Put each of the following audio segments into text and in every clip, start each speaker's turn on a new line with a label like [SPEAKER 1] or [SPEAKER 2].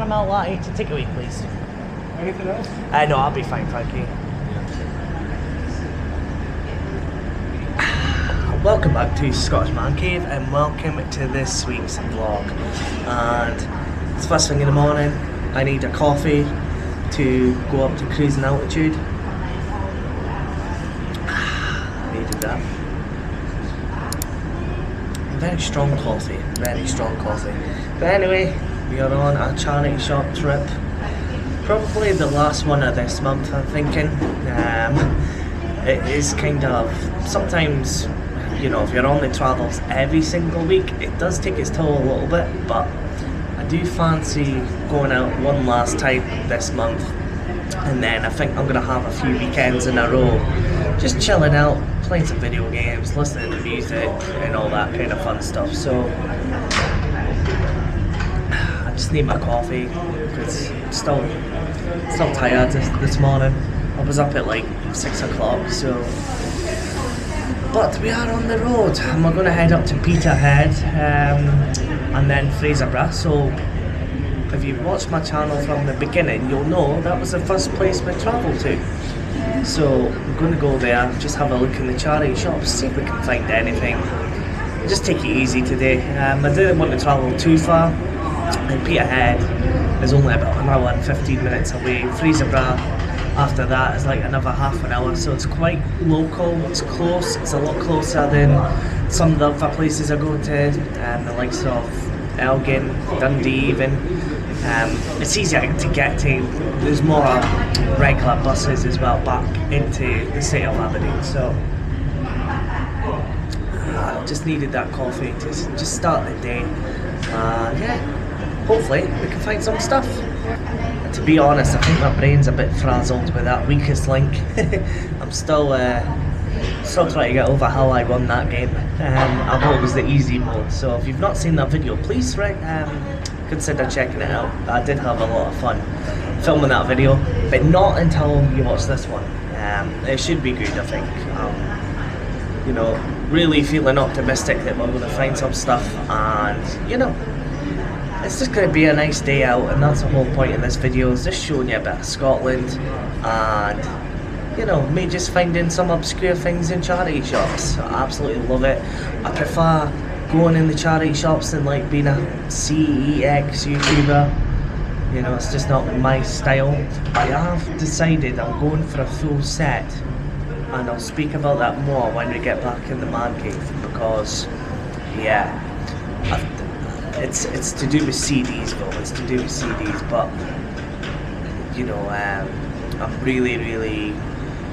[SPEAKER 1] caramel latte to take away, please.
[SPEAKER 2] Anything else?
[SPEAKER 1] No, I'll be fine, thank you. Welcome back to Scottish Mancave and welcome to this week's vlog. And it's first thing in the morning. I need a coffee to go up to cruising altitude. Needed that. Very strong coffee, very strong coffee. But anyway, we are on a charity shop trip. Probably the last one of this month, I'm thinking. It is kind of, sometimes, you know, if you're on the travels every single week, it does take its toll a little bit, but I do fancy going out one last time this month, and then I think I'm going to have a few weekends in a row just chilling out, playing some video games, listening to music and all that kind of fun stuff. So I just need my coffee because I'm still tired this morning. I was up at like 6 o'clock, so but we are on the road and we're going to head up to Peterhead and then Fraserburgh. So if you've watched my channel from the beginning, you'll know that was the first place we travelled to. So we're going to go there, just have a look in the charity shops, see if we can find anything. Just take it easy today. I didn't want to travel too far, and Peterhead is only about an hour and 15 minutes away. Fraserburgh after that is like another half an hour, so it's quite local, it's close, it's a lot closer than some of the other places I go to, the likes of Elgin, Dundee even. It's easier to get to, there's more regular buses as well back into the city of Aberdeen, so I just needed that coffee to just start the day, and yeah, hopefully we can find some stuff. To be honest, I think my brain's a bit frazzled with that weakest link. I'm still trying to get over how I won that game. I thought it was the easy mode, so if you've not seen that video, please consider checking it out. I did have a lot of fun filming that video, but not until you watch this one. It should be good, I think. You know, really feeling optimistic that we're going to find some stuff, and you know, it's just going to be a nice day out, and that's the whole point of this video, is just showing you a bit of Scotland and, you know, me just finding some obscure things in charity shops. I absolutely love it. I prefer going in the charity shops than like being a CEX YouTuber. You know, it's just not my style. I have decided I'm going for a full set, and I'll speak about that more when we get back in the man cave, because, yeah, it's to do with CDs though, it's to do with CDs, but you know, I'm really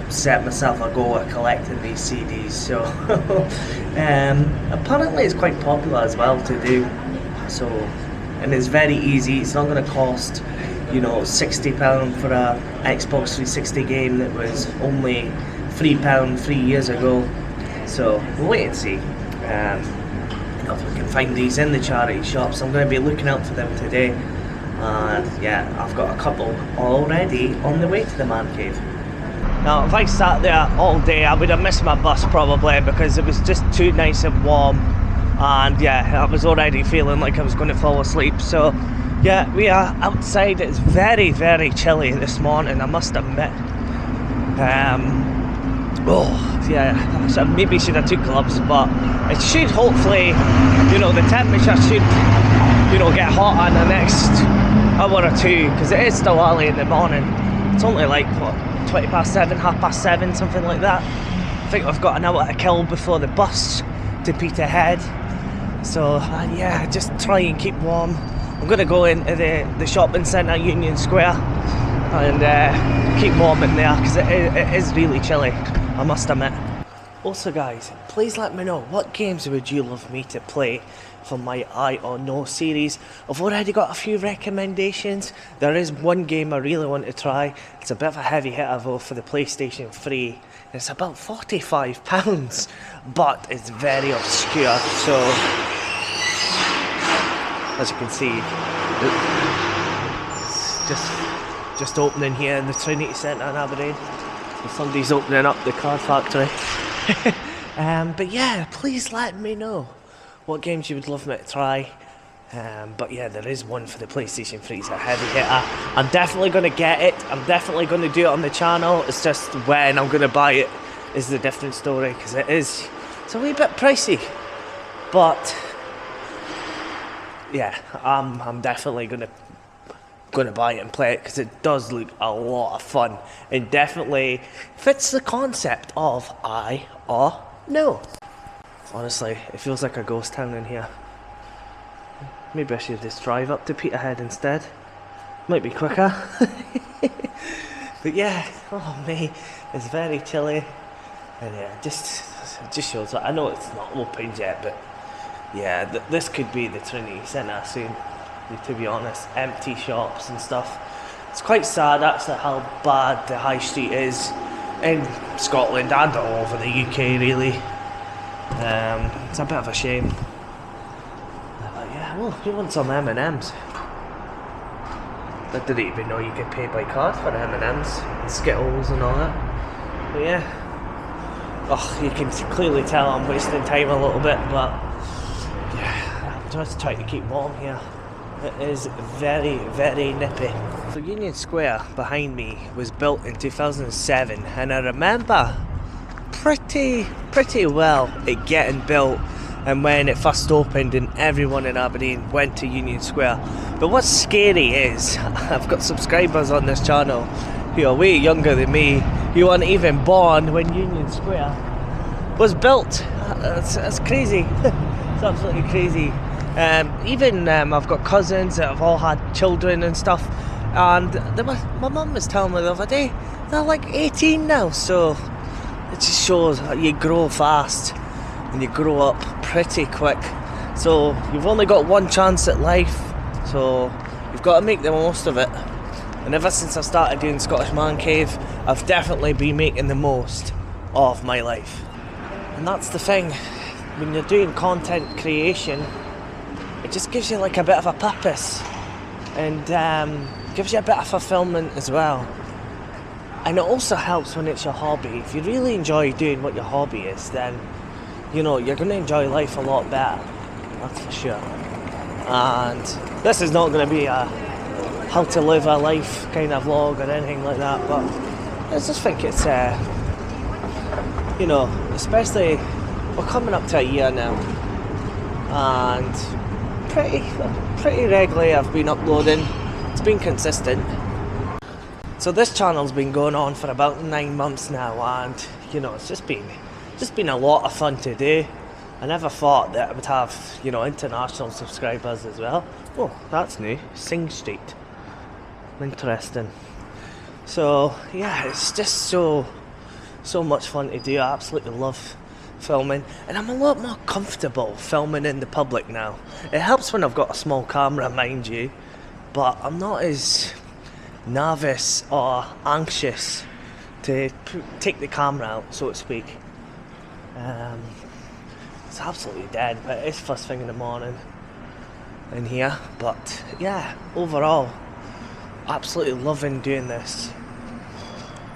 [SPEAKER 1] set myself a goal at collecting these CDs, so apparently it's quite popular as well to do, so, and it's very easy. It's not going to cost, you know, £60 for a Xbox 360 game that was only £3 3 years ago, so we'll wait and see. If we can find these in the charity shops, I'm going to be looking out for them today, and yeah, I've got a couple already on the way to the man cave. Now if I sat there all day, I would have missed my bus probably, because it was just too nice and warm, and yeah, I was already feeling like I was going to fall asleep. So yeah, we are outside. It's very chilly this morning, I must admit. Oh yeah, so maybe should have took gloves, but it should hopefully, you know, the temperature should, you know, get hotter in the next hour or two, because it is still early in the morning. It's only like, what, 20 past 7, half past 7, something like that. I think I've got an hour to kill before the bus to Peterhead, so yeah, just try and keep warm. I'm going to go into the shopping centre, Union Square, and keep warm in there, because it is really chilly, I must admit. Also guys, please let me know, what games would you love me to play for my Aye or No series? I've already got a few recommendations. There is one game I really want to try. It's a bit of a heavy hitter though for the PlayStation 3. It's about £45, but it's very obscure, so as you can see, it's just opening here in the Trinity Centre in Aberdeen. Somebody's opening up the car factory. But yeah, please let me know what games you would love me to try. But yeah, there is one for the PlayStation 3. It's a heavy hitter. I'm definitely going to get it. I'm definitely going to do it on the channel. It's just when I'm going to buy it is the different story, because it's a wee bit pricey. But yeah, I'm definitely going to buy it and play it, because it does look a lot of fun and definitely fits the concept of I or no. Honestly, it feels like a ghost town in here. Maybe I should just drive up to Peterhead instead. Might be quicker. But yeah, oh mate, it's very chilly. And yeah, it just shows that. I know it's not open yet, but yeah, this could be the Trinity Centre soon, to be honest. Empty shops and stuff. It's quite sad actually how bad the high street is in Scotland and all over the UK really. It's a bit of a shame. Oh, you want some M&M's? I didn't even know you could pay by card for M&M's and Skittles and all that. But yeah, oh, you can clearly tell I'm wasting time a little bit, but yeah, I'm just trying to keep warm here. It is very, very nippy. So Union Square behind me was built in 2007, and I remember pretty well it getting built and when it first opened and everyone in Aberdeen went to Union Square. But what's scary is I've got subscribers on this channel who are way younger than me, who weren't even born when Union Square was built. It's crazy. It's absolutely crazy. Even I've got cousins that have all had children and stuff, and my mum was telling me the other day they're like 18 now, so it just shows that you grow fast and you grow up pretty quick. So you've only got one chance at life, so you've got to make the most of it. And ever since I started doing Scottish Mancave, I've definitely been making the most of my life. And that's the thing, when you're doing content creation, it just gives you like a bit of a purpose, and gives you a bit of fulfillment as well. And it also helps when it's your hobby. If you really enjoy doing what your hobby is, then you know you're going to enjoy life a lot better, that's for sure. And this is not going to be a how to live a life kind of vlog or anything like that, but I just think it's you know, especially we're coming up to a year now, and pretty regularly I've been uploading. It's been consistent. So this channel's been going on for about 9 months now, and you know, it's just been a lot of fun to do. I never thought that I would have, you know, international subscribers as well. Oh, that's new. Sing Street. Interesting. So yeah, it's just so much fun to do. I absolutely love filming, and I'm a lot more comfortable filming in the public now. It helps when I've got a small camera, mind you, but I'm not as nervous or anxious to take the camera out, so to speak. It's absolutely dead, but it's first thing in the morning in here. But yeah, overall, absolutely loving doing this.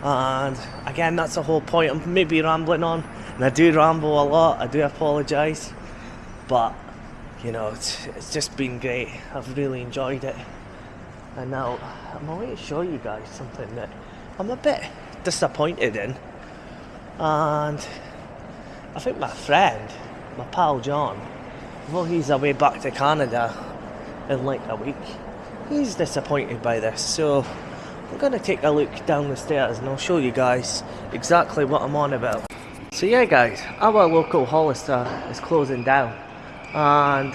[SPEAKER 1] And again, that's the whole point. I'm maybe rambling on, and I do ramble a lot. I do apologise, but you know, it's just been great. I've really enjoyed it. And now I'm going to show you guys something that I'm a bit disappointed in. And I think my friend, my pal John, well, he's away back to Canada in like a week. He's disappointed by this, so I'm going to take a look down the stairs and I'll show you guys exactly what I'm on about. So yeah guys, our local Hollister is closing down, and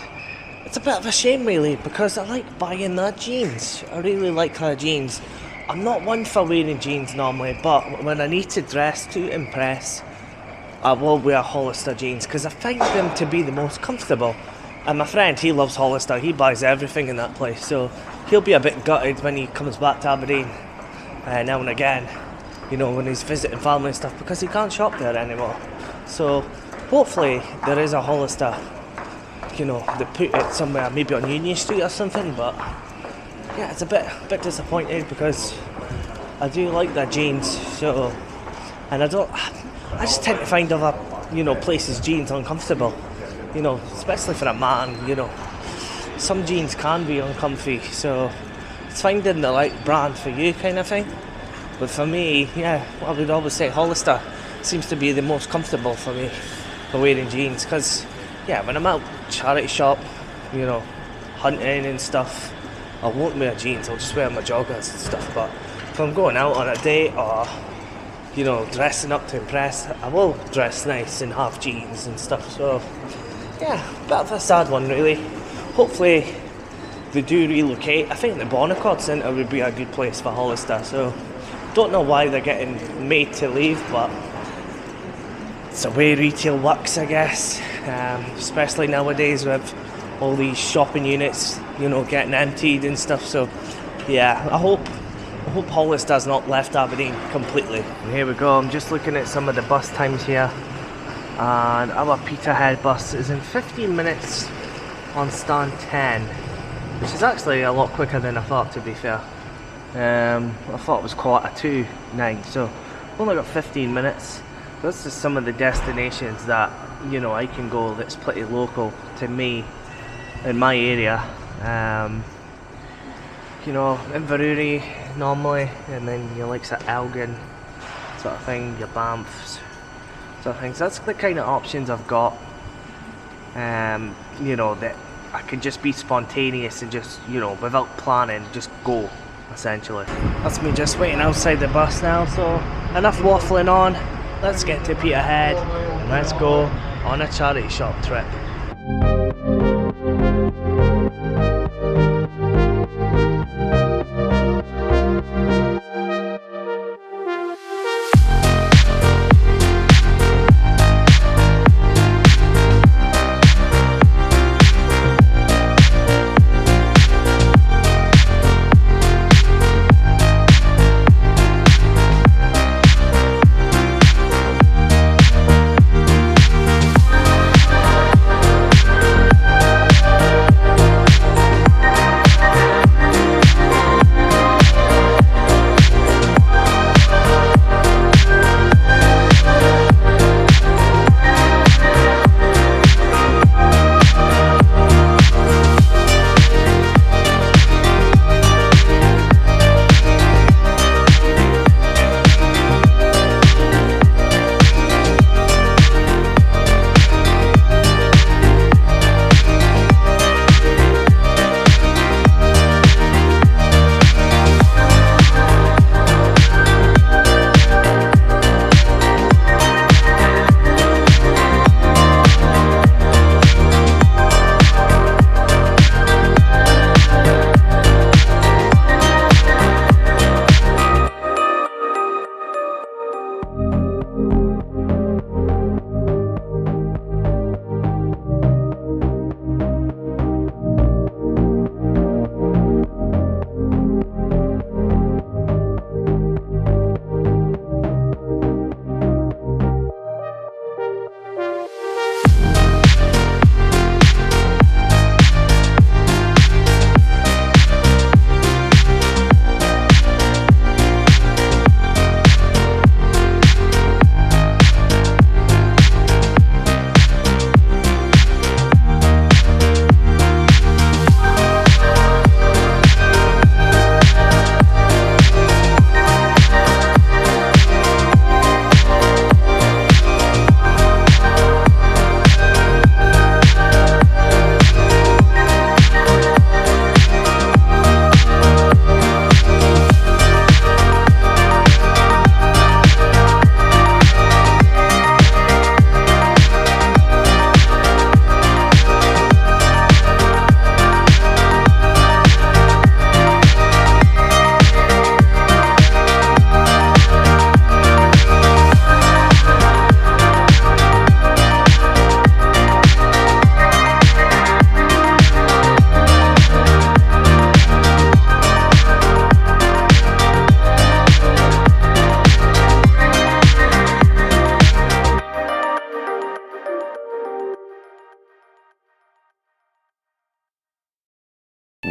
[SPEAKER 1] it's a bit of a shame really, because I like buying their jeans. I really like their jeans. I'm not one for wearing jeans normally, but when I need to dress to impress, I will wear Hollister jeans because I find them to be the most comfortable. And my friend, he loves Hollister. He buys everything in that place, so he'll be a bit gutted when he comes back to Aberdeen now and again, you know, when he's visiting family and stuff, because he can't shop there anymore. So hopefully there is a Hollister, you know, they put it somewhere, maybe on Union Street or something. But yeah, it's a bit disappointed because I do like their jeans. So, and I just tend to find other, you know, places jeans uncomfortable, you know, especially for a man, you know. some jeans can be uncomfy, so it's finding the right brand for you kind of thing. But for me, yeah, I would always say Hollister seems to be the most comfortable for me for wearing jeans, because yeah, when I'm out charity shop, you know, hunting and stuff, I won't wear jeans, I'll just wear my joggers and stuff. But if I'm going out on a date or, you know, dressing up to impress, I will dress nice and have jeans and stuff. So yeah, bit of a sad one really. Hopefully they do relocate. I think the Bonnecourt Centre would be a good place for Hollister, so don't know why they're getting made to leave, but it's the way retail works, I guess, especially nowadays with all these shopping units, you know, getting emptied and stuff. So yeah, I hope Hollister's not left Aberdeen completely. And here we go, I'm just looking at some of the bus times here, and our Peterhead bus is in 15 minutes on stand 10, which is actually a lot quicker than I thought, to be fair. I thought it was 9:45, so only got 15 minutes. That's just some of the destinations that, you know, I can go that's pretty local to me in my area. You know, Inverurie normally, and then your likes of Elgin sort of thing, your Banffs sort of things. So that's the kind of options I've got. You know, that I can just be spontaneous and just, you know, without planning, just go, essentially. That's me just waiting outside the bus now, so enough waffling on. Let's get to Peterhead and let's go on a charity shop trip.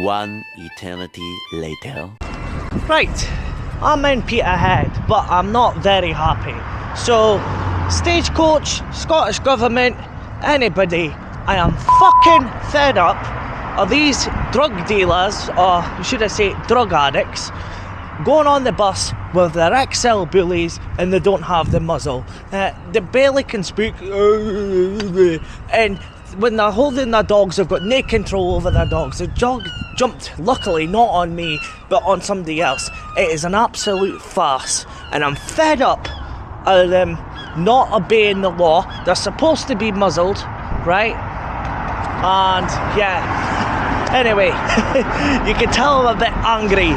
[SPEAKER 2] One eternity later.
[SPEAKER 1] Right, I'm in Peterhead, but I'm not very happy. So, Stagecoach, Scottish Government, anybody, I am fucking fed up are these drug dealers, or should I say drug addicts, going on the bus with their XL bullies and they don't have the muzzle. They barely can speak, and when they're holding their dogs, they've got no control over their dogs. The dog jumped, luckily not on me, but on somebody else. It is an absolute farce, and I'm fed up of them not obeying the law. They're supposed to be muzzled, right? And yeah, anyway, you can tell I'm a bit angry.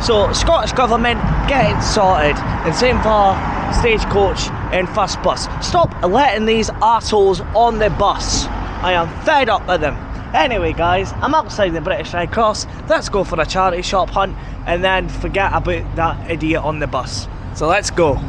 [SPEAKER 1] So Scottish Government, get it sorted. And same for Stagecoach and First Bus. Stop letting these assholes on the bus. I am fed up with them. Anyway guys, I'm outside the British Red Cross. Let's go for a charity shop hunt and then forget about that idiot on the bus. So let's go.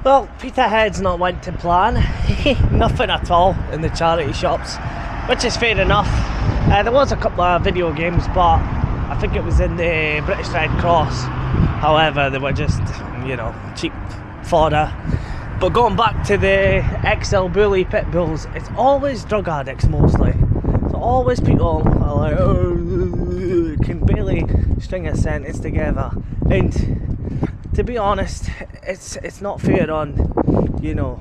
[SPEAKER 1] Well, Peterhead's not went to plan. Nothing at all in the charity shops, which is fair enough. There was a couple of video games, but I think it was in the British Red Cross. However, they were just, you know, cheap fodder. But going back to the XL bully pit bulls, it's always drug addicts mostly. It's always people who are like, oh, can barely string a sentence together. And to be honest, it's not fair on, you know,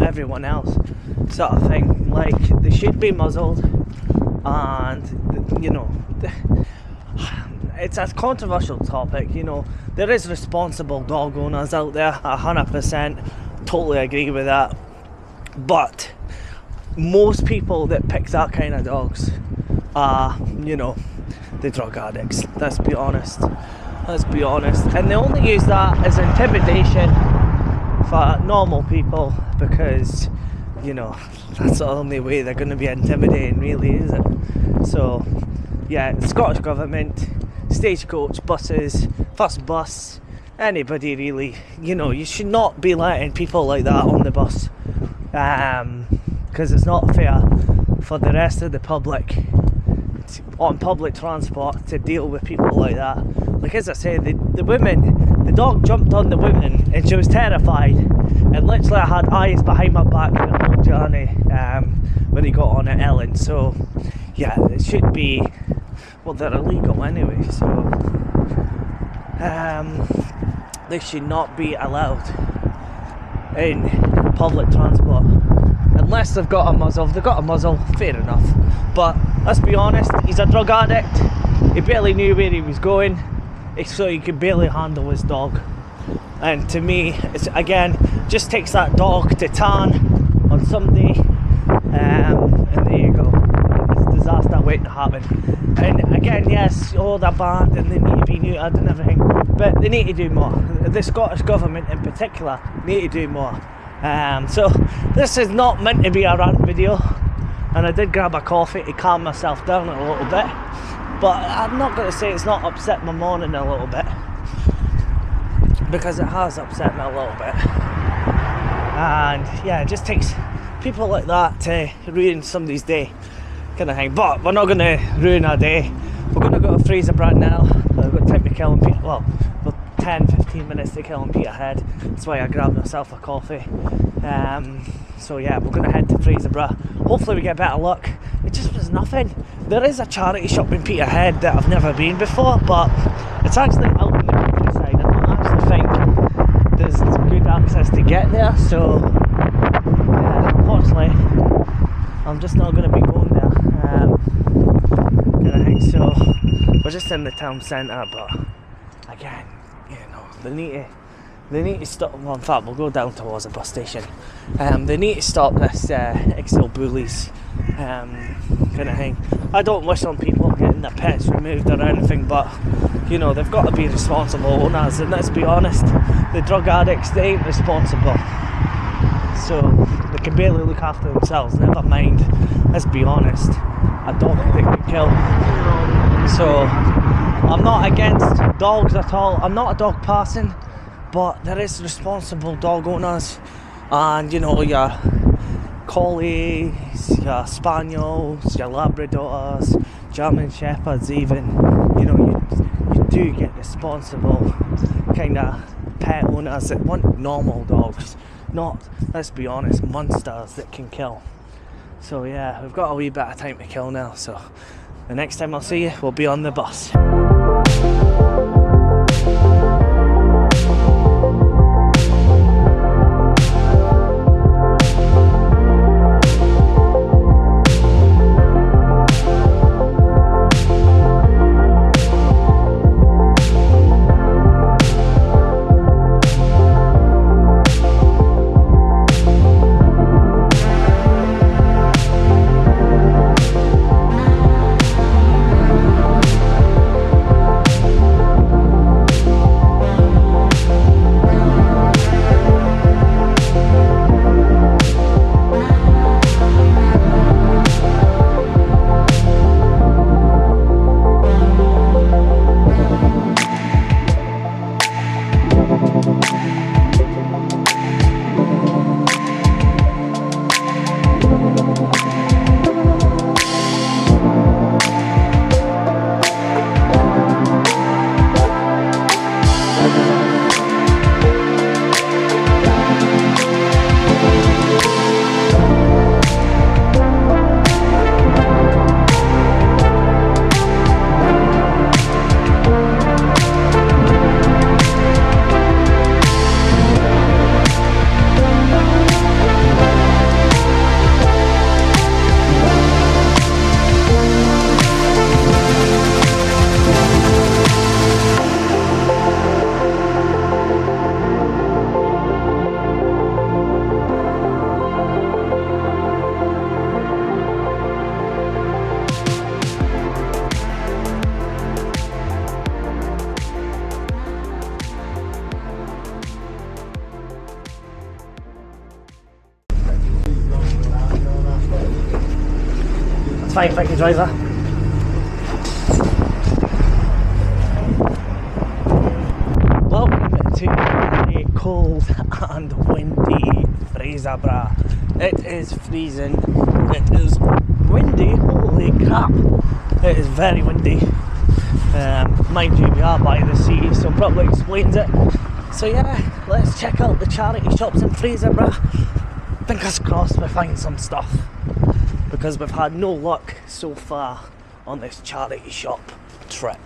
[SPEAKER 1] everyone else, sort of thing. Like, they should be muzzled, and, you know, it's a controversial topic, you know. There is responsible dog owners out there, 100%, totally agree with that. But most people that pick that kind of dogs are, you know, the drug addicts. Let's be honest. And they only use that as intimidation for normal people, because, you know, that's the only way they're going to be intimidating, really, is it? So yeah, the Scottish Government, Stagecoach, buses, First Bus, anybody really, you know, you should not be letting people like that on the bus, because it's not fair for the rest of the public on public transport to deal with people like that. Like, as I said, the woman, the dog jumped on the woman and she was terrified, and literally I had eyes behind my back the whole journey when he got on at Ellen. So yeah, it should be, well, they're illegal anyway, so they should not be allowed in public transport unless they've got a muzzle. If they've got a muzzle, fair enough. But let's be honest, he's a drug addict. He barely knew where he was going, so he could barely handle his dog. And to me, it's, again, just takes that dog to town on somebody, and there you go. It's a disaster waiting to happen. And again, yes, they're banned and they need to be neutered and everything, but they need to do more. The Scottish Government in particular need to do more. So this is not meant to be a rant video, and I did grab a coffee to calm myself down a little bit, but I'm not going to say it's not upset my morning a little bit, because it has upset me a little bit. And yeah, it just takes people like that to ruin somebody's day, kind of thing. But we're not going to ruin our day. We're going to go to Fraserburgh now. We've got time to kill in Peter. Well, 10-15 minutes to kill in Peterhead. That's why I grabbed myself a coffee. So yeah, we're going to head to Fraserburgh. Hopefully we get better luck. It just was nothing. There is a charity shop in Peterhead that I've never been before, but it's actually out in the countryside. I don't actually think there's good access to get there, so yeah, unfortunately I'm just not going to be going there. Kind of thing. So we're just in the town centre, but again, you know, they need to stop. Well, in fact, we'll go down towards the bus station. They need to stop this XL bullies kind of thing. I don't wish on people getting their pets removed or anything, but you know, they've got to be responsible owners, and let's be honest, the drug addicts, they ain't responsible, so they can barely look after themselves, never mind, let's be honest, a dog they could kill. So I'm not against dogs at all. I'm not a dog person, but there is responsible dog owners, and you know, your collies, your spaniels, your labradors, German shepherds even, you know, you do get responsible kind of pet owners that want normal dogs, not, let's be honest, monsters that can kill. So yeah, we've got a wee bit of time to kill now, so the next time I'll see you, we'll be on the bus. Fine, thank you, driver. Welcome to a cold and windy Fraserburgh. It is freezing, it is windy, holy crap. It is very windy. Mind you, we are by the sea, so probably explains it. So yeah, let's check out the charity shops in Fraserburgh. Fingers crossed we find some stuff, because we've had no luck so far on this charity shop trip.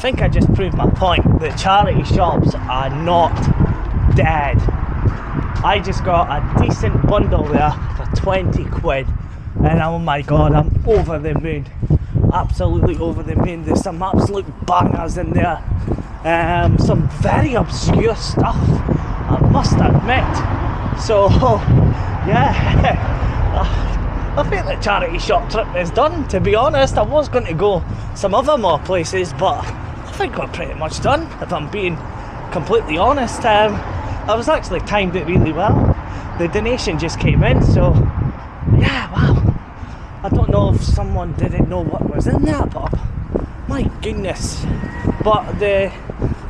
[SPEAKER 1] think I just proved my point that charity shops are not dead. I just got a decent bundle there for 20 quid, and oh my god, I'm over the moon. Absolutely over the moon. There's some absolute bangers in there. Some very obscure stuff, I must admit. So, yeah. I think the charity shop trip is done, to be honest. I was going to go some other more places, but I think we're pretty much done, if I'm being completely honest. I was actually timed it really well. The donation just came in, so yeah, wow. I don't know if someone didn't know what was in there, but my goodness. But the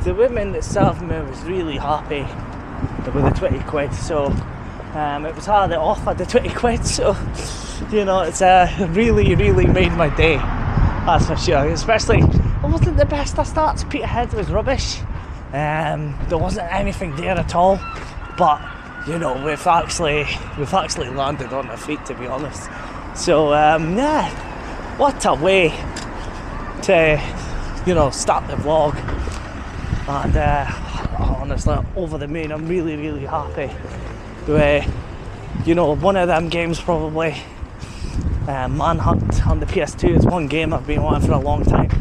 [SPEAKER 1] woman that served me was really happy with the 20 quid, so it was her that offered the 20 quid, so you know, it's really made my day, that's for sure. Especially, it wasn't the best of starts. Peterhead was rubbish. There wasn't anything there at all, but you know, we've actually landed on our feet, to be honest. So yeah, what a way to, you know, start the vlog. And honestly, over the moon. I'm really happy with, you know, one of them games probably. Manhunt on the PS2 is one game I've been wanting for a long time.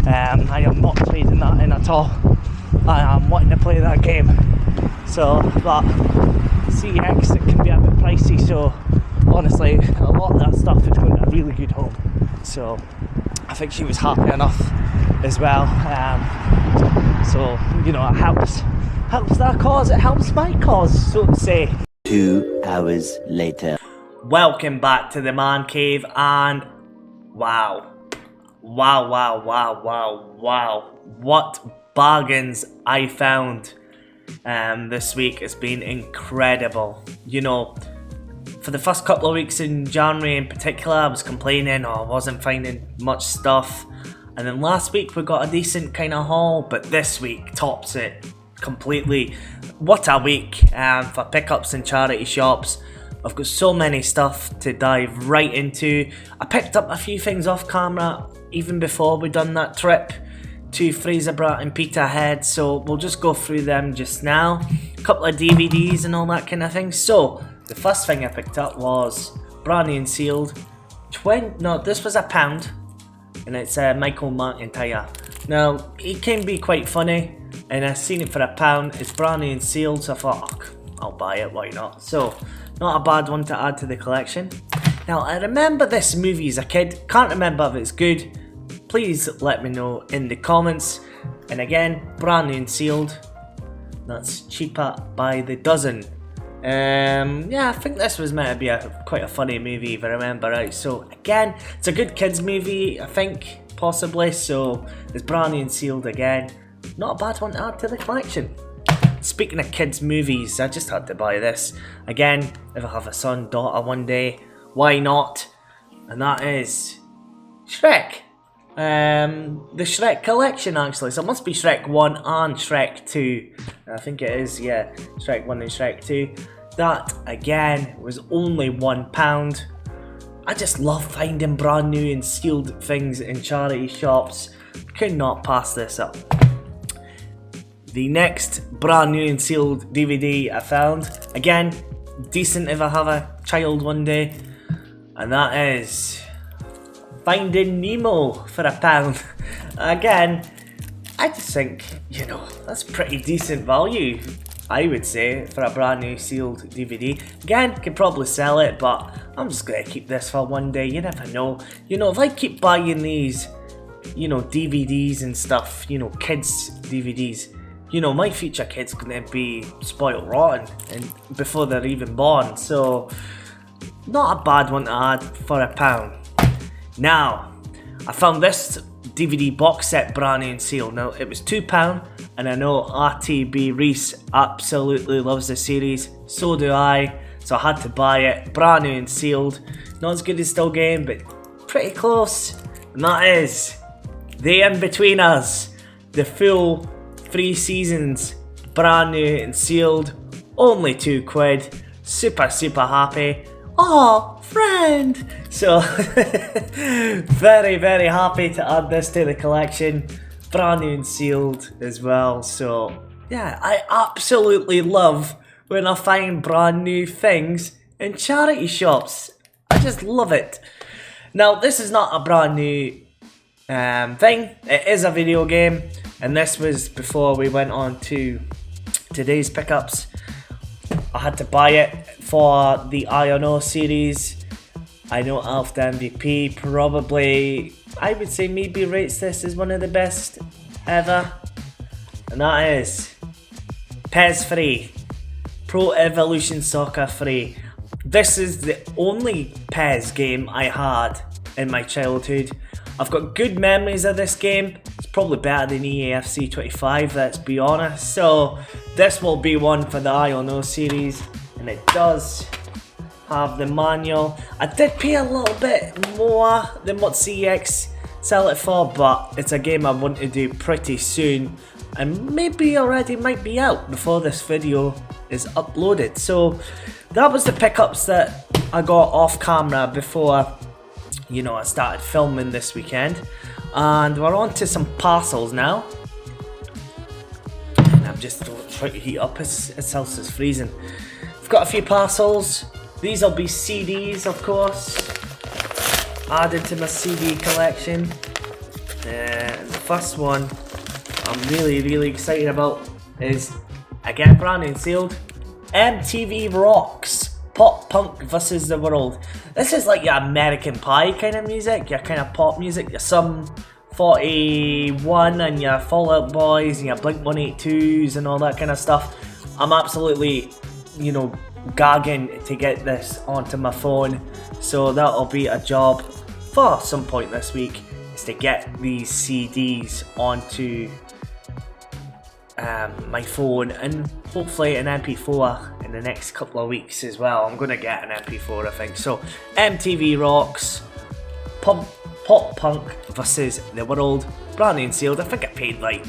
[SPEAKER 1] I am not trading that in at all. I am wanting to play that game. So, but CX, it can be a bit pricey, so honestly, a lot of that stuff is going to a really good home. So, I think she was happy enough as well. So, you know, it helps their cause, it helps my cause, so to say.
[SPEAKER 2] 2 hours later.
[SPEAKER 1] Welcome back to the Man Cave, and wow, what bargains I found this week. Has been incredible. You know, for the first couple of weeks in January in particular, I was complaining, I wasn't finding much stuff, and then last week we got a decent kind of haul, but this week tops it completely. What a week for pickups and charity shops. I've got so many stuff to dive right into. I picked up a few things off camera even before we done that trip to Fraserburgh and Peterhead, so we'll just go through them just now. A couple of DVDs and all that kind of thing. So the first thing I picked up was brand new and sealed. This was £1, and it's Michael McIntyre. Now, he can be quite funny, and I seen it for £1. It's brand new and sealed, so I thought, I'll buy it, why not? So, not a bad one to add to the collection. Now, I remember this movie as a kid. Can't remember if it's good. Please let me know in the comments. And again, brand new and sealed. That's cheaper by the dozen. Yeah, I think this was meant to be quite a funny movie, if I remember right. So again, it's a good kids movie, I think, possibly. So it's brand new and sealed again. Not a bad one to add to the collection. Speaking of kids movies, I just had to buy this. Again, if I have a son, daughter one day, why not? And that is Shrek. The Shrek collection, actually. So it must be Shrek 1 and Shrek 2. I think it is, yeah. Shrek 1 and Shrek 2. That, again, was only £1. I just love finding brand new and sealed things in charity shops. Could not pass this up. The next brand new and sealed DVD I found, again, decent if I have a child one day, and that is Finding Nemo for £1. Again, I just think, you know, that's pretty decent value, I would say, for a brand new sealed DVD. Again, could probably sell it, but I'm just going to keep this for one day, you never know. You know, if I keep buying these, you know, DVDs and stuff, you know, kids DVDs, you know, my future kid's gonna be spoiled rotten and before they're even born, so not a bad one to add for £1. Now, I found this DVD box set brand new and sealed. Now, it was £2, and I know RTB Reese absolutely loves the series, so do I, so I had to buy it, brand new and sealed. Not as good as Still Game, but pretty close, and that is The In-Betweeners, the full 3 seasons, brand new and sealed, only £2. Super happy. Oh, friend! So, very happy to add this to the collection. brand new and sealed as well. So yeah, I absolutely love when I find brand new things in charity shops. I just love it. Now this is not a brand new thing. It is a video game, and this was before we went on to today's pickups. I had to buy it for the I.O.N.O. series. I know Alf the MVP probably, I would say, maybe rates this as one of the best ever, and that is PES Free, Pro Evolution Soccer Free. This is the only PES game I had in my childhood. I've got good memories of this game. It's probably better than EAFC 25, let's be honest. So this will be one for the I.O.N.O. series, and it does have the manual. I did pay a little bit more than what CEX sell it for, but it's a game I want to do pretty soon, and maybe already might be out before this video is uploaded. So that was the pickups that I got off camera before, you know, I started filming this weekend. And we're on to some parcels now. And I'm just trying to heat up, it's else is freezing. I've got a few parcels. These will be CDs, of course, added to my CD collection. The first one I'm really excited about is, again, brand new and sealed, MTV Rocks, Pop Punk vs. the World. This is like your American Pie kind of music, your kind of pop music, your Sum 41 and your Fall Out Boys and your Blink 182s and all that kind of stuff. I'm absolutely, you know, gagging to get this onto my phone, so that'll be a job for some point this week, is to get these CDs onto my phone, and hopefully an MP4 in the next couple of weeks as well. I'm going to get an MP4, I think. So MTV Rocks, Pop Punk vs. the World, brand new and sealed. I think I paid like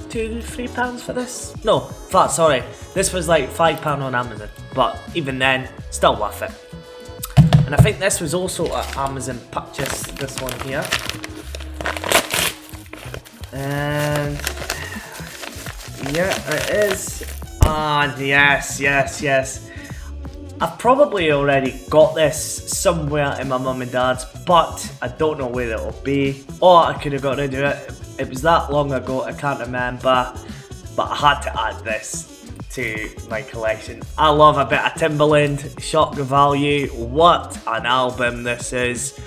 [SPEAKER 1] £2-3 for this. No, flat, sorry. This was like £5 on Amazon, but even then, still worth it. And I think this was also an Amazon purchase, this one here. And yeah, it is. And yes. I've probably already got this somewhere in my mum and dad's, but I don't know where it'll be. Or I could have got rid of it. It was that long ago, I can't remember. But I had to add this to my collection. I love a bit of Timbaland, Shock Value. What an album this is.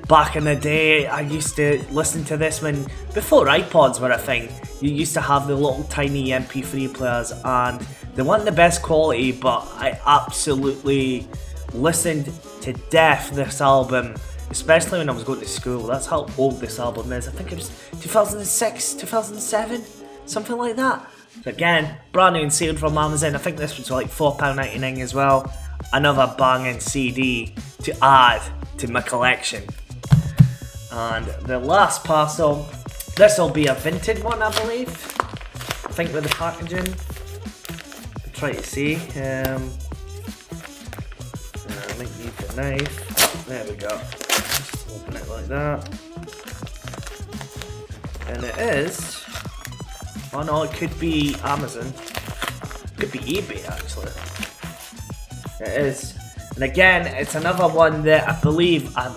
[SPEAKER 1] Back in the day, I used to listen to this when, before iPods were a thing, you used to have the little tiny MP3 players, and they weren't the best quality, but I absolutely listened to death this album, especially when I was going to school. That's how old this album is. I think it was 2006, 2007, something like that. So again, brand new and sealed from Amazon. I think this was like £4.99 as well. Another banging CD to add to my collection. And the last parcel, this will be a vintage one, I believe. I think with the packaging. I'll try to see. I might need the knife. There we go. Just open it like that. And it is. Oh no, it could be Amazon. It could be eBay actually. It is. And again, it's another one that I believe I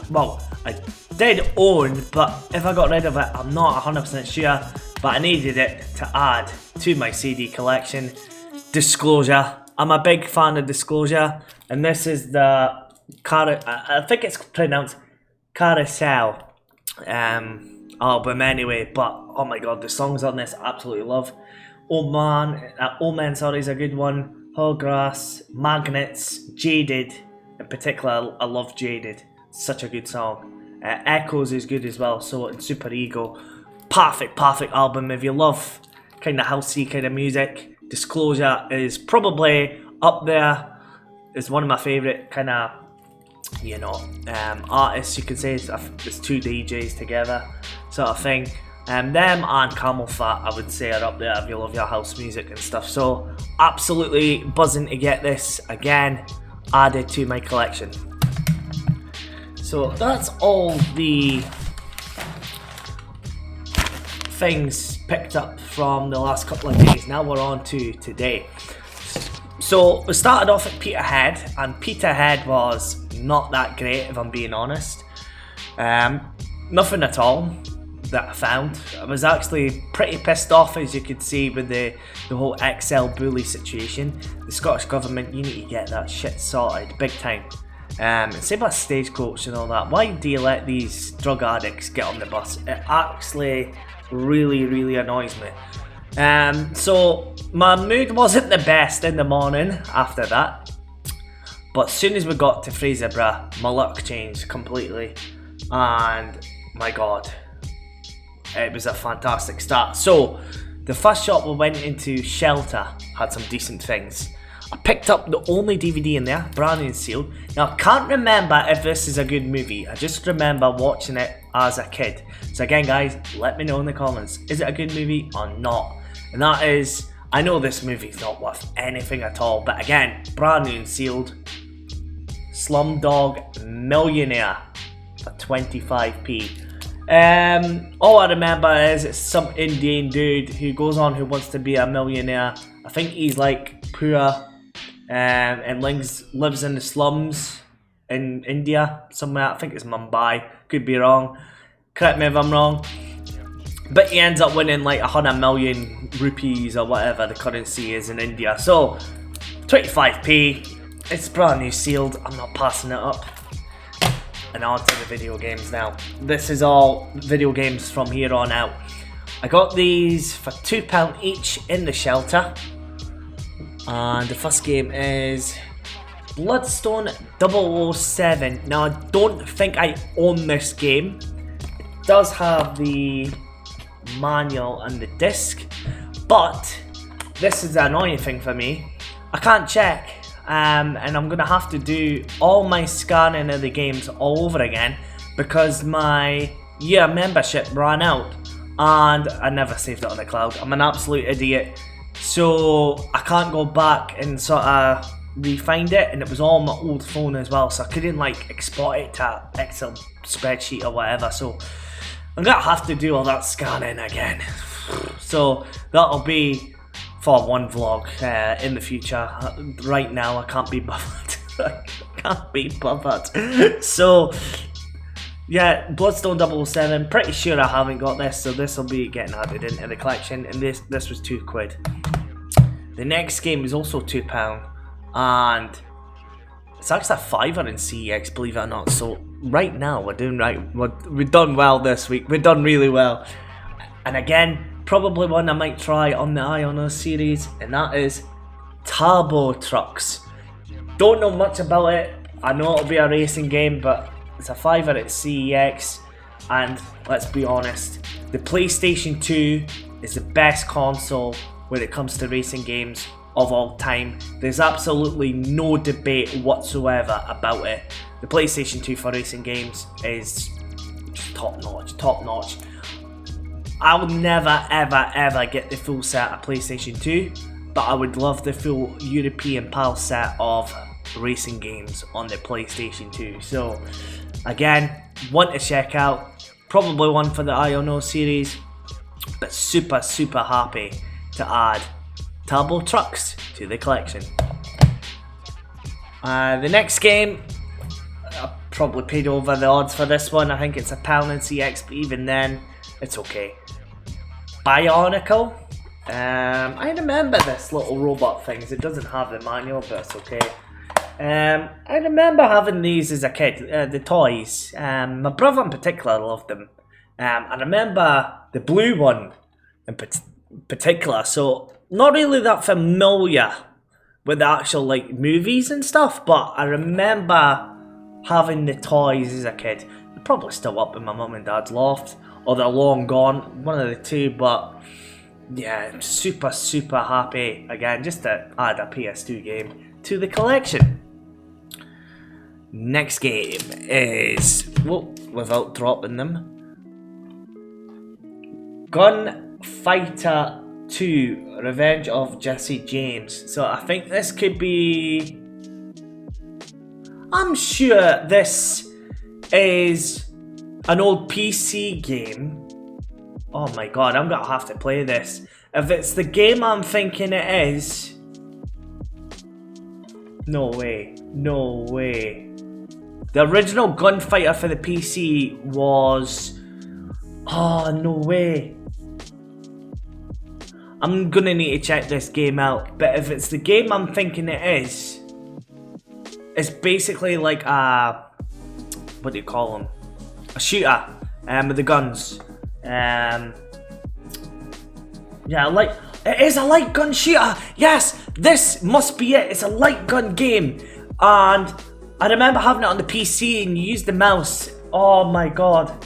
[SPEAKER 1] did own, but if I got rid of it, I'm not 100% sure. But I needed it to add to my CD collection. Disclosure. I'm a big fan of Disclosure, and this is the I think it's pronounced Carousel album anyway. But oh my god, the songs on this I absolutely love. Oh Man, sorry, is a good one. Hallgrass, Magnets, Jaded. In particular, I love Jaded. Such a good song. Echoes is good as well, so, and Super Ego. Perfect album. If you love kind of housey kind of music, Disclosure is probably up there. It's one of my favourite kind of, you know, artists, you could say. It's two DJs together sort of thing. Them and Camel Fat, I would say, are up there if you love your house music and stuff. So absolutely buzzing to get this again added to my collection. So that's all the things picked up from the last couple of days. Now we're on to today. So we started off at Peterhead, and Peterhead was not that great, if I'm being honest. Nothing at all that I found. I was actually pretty pissed off, as you could see, with the whole XL bully situation. The Scottish Government, you need to get that shit sorted, big time. Same as Stagecoach and all that. Why do you let these drug addicts get on the bus? It actually really annoys me. So my mood wasn't the best in the morning after that, but as soon as we got to Fraserburgh, my luck changed completely, and my god, it was a fantastic start. So the first shop we went into, Shelter, had some decent things. I picked up the only DVD in there, brand new and sealed. Now I can't remember if this is a good movie. I just remember watching it as a kid. So again guys, let me know in the comments, is it a good movie or not? And that is, I know this movie's not worth anything at all, but again, brand new and sealed. Slumdog Millionaire for 25p. All I remember is it's some Indian dude who goes on who wants to be a millionaire. I think he's like poor and lives in the slums in India somewhere. I think it's Mumbai, could be wrong, correct me if I'm wrong. But he ends up winning like 100 million rupees or whatever the currency is in India. So 25p, it's brand new sealed, I'm not passing it up. And on to the video games now. This is all video games from here on out. I got these for £2 each in the Shelter. And the first game is Bloodstone 007. Now I don't think I own this game. It does have the manual and the disc, but this is the annoying thing for me. I can't check. And I'm going to have to do all my scanning of the games all over again because my year membership ran out and I never saved it on the cloud. I'm an absolute idiot, so I can't go back and sort of re-find it, and it was on my old phone as well, so I couldn't like export it to Excel spreadsheet or whatever, so I'm going to have to do all that scanning again. So that'll be for one vlog in the future. Right now I can't be bothered. I can't be bothered. So yeah, Bloodstone 007, pretty sure I haven't got this, so this will be getting added into the collection, and this was £2. The next game is also £2, and it's actually a £5 in CEX, believe it or not. So right now we're doing right. We've done well this week. We've done really well. And again, probably one I might try on the IONO series, and that is Turbo Trucks. Don't know much about it. I know it'll be a racing game, but it's a £5 at CEX, and let's be honest, the PlayStation 2 is the best console when it comes to racing games of all time. There's absolutely no debate whatsoever about it. The PlayStation 2 for racing games is top notch. I will never ever get the full set of PlayStation 2, but I would love the full European PAL set of racing games on the PlayStation 2. So again, one to check out, probably one for the IONO series, but super happy to add Turbo Trucks to the collection. The next game, I probably paid over the odds for this one. I think it's £1 in CX, but even then, it's okay. Bionicle. I remember this little robot things. It doesn't have the manual, but it's okay. I remember having these as a kid, the toys. My brother in particular loved them. I remember the blue one in particular, so not really that familiar with the actual like movies and stuff, but I remember having the toys as a kid. They're probably still up in my mum and dad's loft, or they're long gone, one of the two, but yeah, super happy again just to add a PS2 game to the collection. Next game is, whoa, without dropping them, Gunfighter 2, Revenge of Jesse James. So I think this could be, I'm sure this is an old PC game Oh my god, I'm gonna have to play this. If it's the game I'm thinking it is... No way. No way. The original Gunfighter for the PC was... Oh, no way. I'm gonna need to check this game out. But if it's the game I'm thinking it is... It's basically like a... What do you call them? A shooter. With the guns. Yeah, like... It is a light gun shooter! Yes! This must be it! It's a light gun game! And I remember having it on the PC and you use the mouse. Oh my god.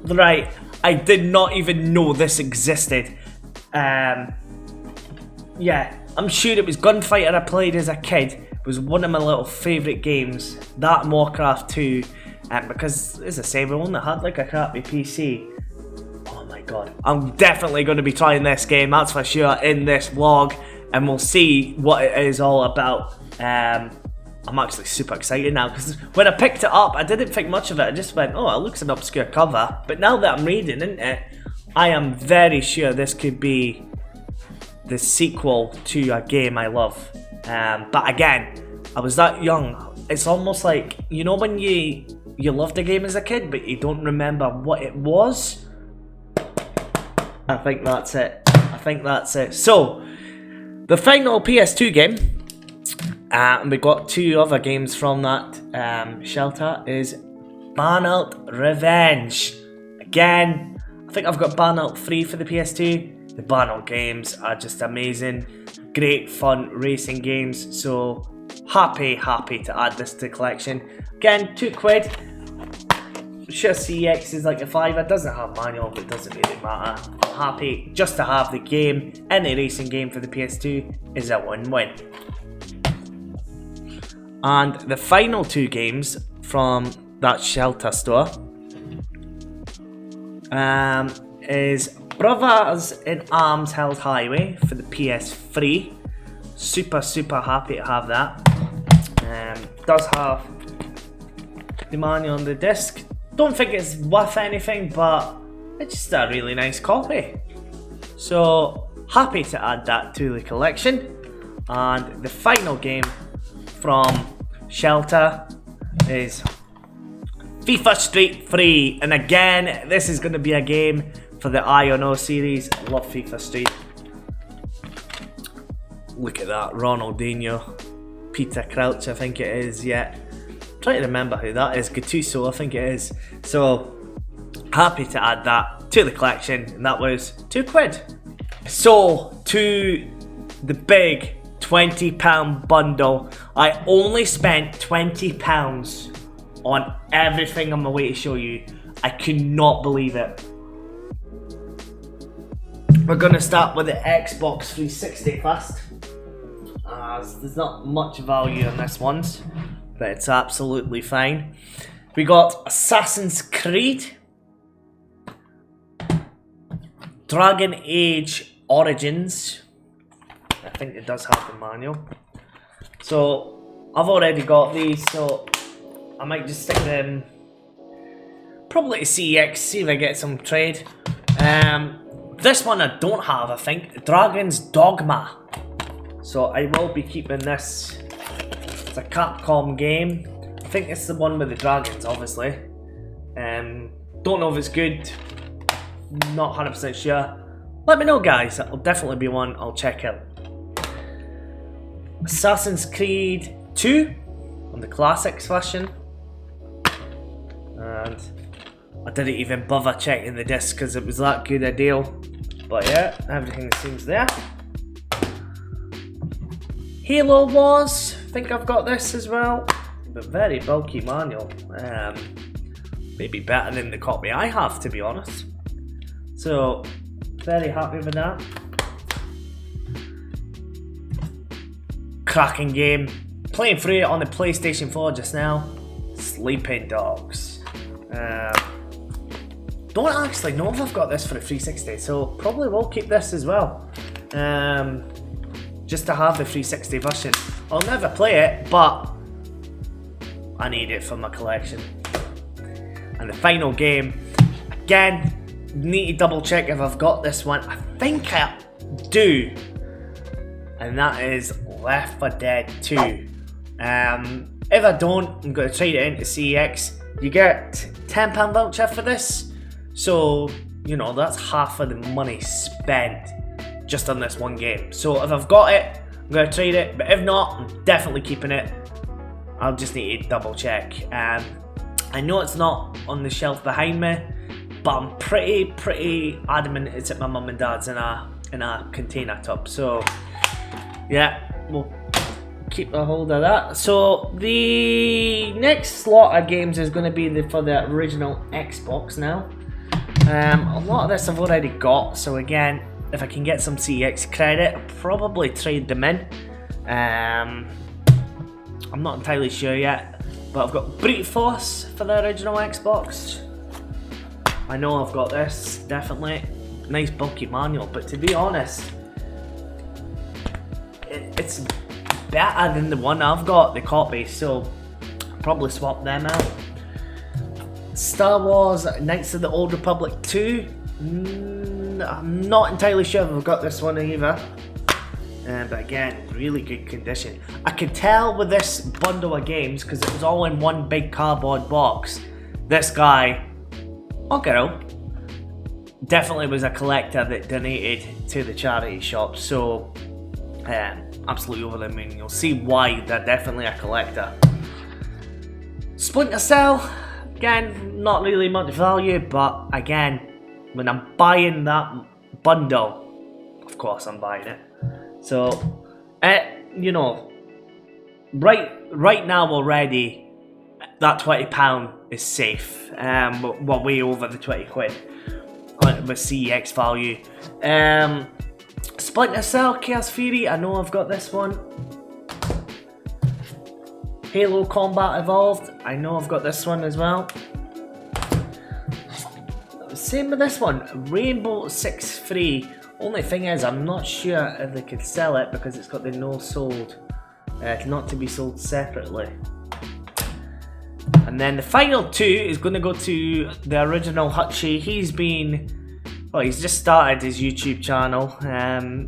[SPEAKER 1] Right. I did not even know this existed. Yeah. I'm sure it was Gunfighter I played as a kid. It was one of my little favourite games. That and Warcraft 2. Because, as I say, we only had like a crappy PC. God, I'm definitely going to be trying this game, that's for sure, in this vlog, and we'll see what it is all about. I'm actually super excited now, because when I picked it up, I didn't think much of it. I just went, oh, it looks an obscure cover. But now that I'm reading into it, I am very sure this could be the sequel to a game I love. But again, I was that young. It's almost like, you know when you loved a game as a kid, but you don't remember what it was? I think that's it. I think that's it. So, the final PS2 game, and we got two other games from that shelter, is Burnout Revenge. Again, I think I've got Burnout 3 for the PS2. The Burnout games are just amazing. Great fun racing games. So, happy to add this to the collection. Again, £2. Sure, CX is like a $5. It doesn't have manual, but it doesn't really matter. I'm happy just to have the game. Any racing game for the PS2 is a win-win. And the final two games from that shelter store is Brothers in Arms Held Highway for the PS3. Super happy to have that. Does have the manual on the disc. Don't think it's worth anything, but it's just a really nice copy. So, happy to add that to the collection. And the final game from Shelter is FIFA Street 3. And again, this is going to be a game for the I&O series. I love FIFA Street. Look at that, Ronaldinho. Peter Crouch, I think it is, yeah. Trying to remember who that is. Gattuso, I think it is. So, happy to add that to the collection, and that was £2. So, to the big £20 bundle. I only spent £20 on everything on my way to show you. I could not believe it. We're going to start with the Xbox 360 first. There's not much value on this one, but it's absolutely fine. We got Assassin's Creed, Dragon Age Origins. I think it does have the manual. So I've already got these, so I might just stick them probably to CEX, see if I get some trade. This one I don't have, I think. Dragon's Dogma. So I will be keeping this. It's a Capcom game. I think it's the one with the dragons, obviously. Don't know if it's good. Not 100% sure. Let me know, guys. That'll definitely be one I'll check out. Assassin's Creed 2 on the Classics version. And I didn't even bother checking the disc because it was that good a deal. But yeah, everything seems there. Halo Wars, I think I've got this as well, but very bulky manual. Maybe better than the copy I have, to be honest. So, very happy with that. Cracking game. Playing through it on the PlayStation 4 just now. Sleeping Dogs. Don't actually know if I've got this for the 360, so probably will keep this as well. Just to have the 360 version. I'll never play it, but I need it for my collection. And the final game, again, need to double check if I've got this one. I think I do. And that is Left 4 Dead 2. If I don't, I'm going to trade it into CEX. You get £10 voucher for this. So, you know, that's half of the money spent just on this one game. So if I've got it, I'm going to trade it. But if not, I'm definitely keeping it. I'll just need to double check. I know it's not on the shelf behind me, but I'm pretty adamant it's at my mum and dad's in a container tub. So yeah, we'll keep a hold of that. So the next slot of games is going to be for the original Xbox now. A lot of this I've already got, so again, if I can get some CX credit, I'll probably trade them in. I'm not entirely sure yet. But I've got Brute Force for the original Xbox. I know I've got this, definitely. Nice bulky manual, but to be honest, it's better than the one I've got, the copy, so I'll probably swap them out. Star Wars Knights of the Old Republic 2. I'm not entirely sure if I've got this one either. But again, really good condition. I could tell with this bundle of games, because it was all in one big cardboard box, this guy, or girl, definitely was a collector that donated to the charity shop. So, absolutely over the moon. You'll see why they're definitely a collector. Splinter Cell, again, not really much value, but again, when I'm buying that bundle, of course I'm buying it. So, you know, right now already, that £20 is safe. We're way over the 20 quid with CEX value. Splinter Cell, Chaos Theory, I know I've got this one. Halo Combat Evolved, I know I've got this one as well. Same with this one, Rainbow Six Free. Only thing is, I'm not sure if they could sell it because it's got the no sold, not to be sold separately. And then the final two is going to go to the original Hutchie. He's just started his YouTube channel.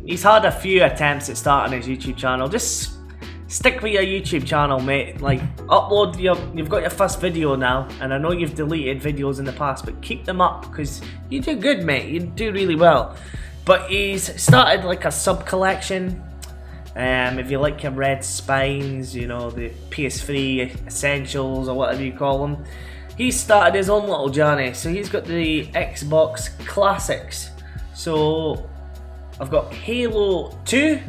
[SPEAKER 1] He's had a few attempts at starting his YouTube channel. Just stick with your YouTube channel, mate. Like, upload you've got your first video now, and I know you've deleted videos in the past, but keep them up because you do good, mate. You do really well. But he's started like a sub collection. If you like your Red Spines, you know, the PS3 Essentials or whatever you call them, he started his own little journey. So he's got the Xbox Classics. So I've got Halo 2,